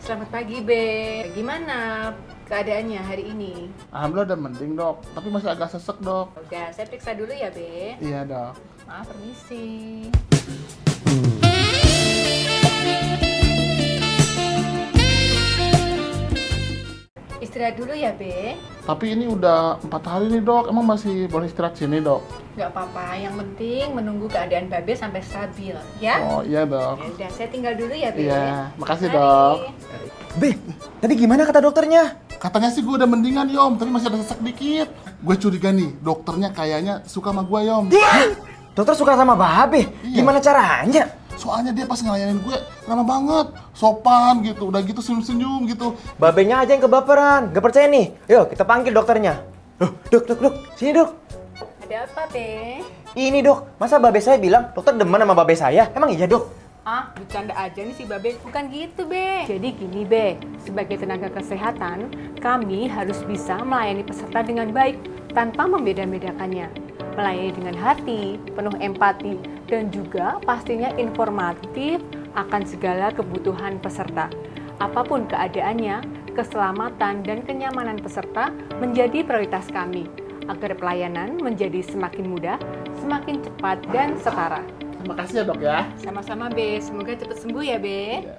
Selamat pagi, Be. Gimana keadaannya hari ini? Alhamdulillah udah mending dok, tapi masih agak sesek dok. Udah, saya periksa dulu ya, Be. Iya dok. Maaf, permisi. Istirahat dulu ya, Be. Tapi ini udah 4 hari nih dok, emang masih boleh istirahat sini dok? Nggak apa-apa, yang penting menunggu keadaan Babe sampai stabil, ya? Oh iya dok. Ya udah, saya tinggal dulu ya, Be. Iya, makasih Mari. dok. Be, tadi gimana kata dokternya? Katanya sih gue udah mendingan yom, tapi masih ada sesek dikit. Gue curiga nih, dokternya kayaknya suka sama gue yom. Dokter suka sama Babe? Iya. Gimana caranya? Soalnya dia pas ngelayanin gue ramah banget, sopan gitu, udah gitu senyum-senyum gitu. Babenya aja yang kebaperan, gak percaya nih. Yuk kita panggil dokternya. Dok, sini dok. Ada apa, Be? Ini dok, masa Babe saya bilang dokter demen sama Babe saya? Emang iya dok? Ah, bercanda aja nih si Babe. Bukan gitu, Be. Jadi gini, Be. Sebagai tenaga kesehatan, kami harus bisa melayani peserta dengan baik tanpa membeda-bedakannya. Melayani dengan hati, penuh empati, dan juga pastinya informatif akan segala kebutuhan peserta. Apapun keadaannya, keselamatan dan kenyamanan peserta menjadi prioritas kami agar pelayanan menjadi semakin mudah, semakin cepat, dan setara. Terima kasih ya dok ya. Sama-sama, Be. Semoga cepat sembuh ya, Be. Iya.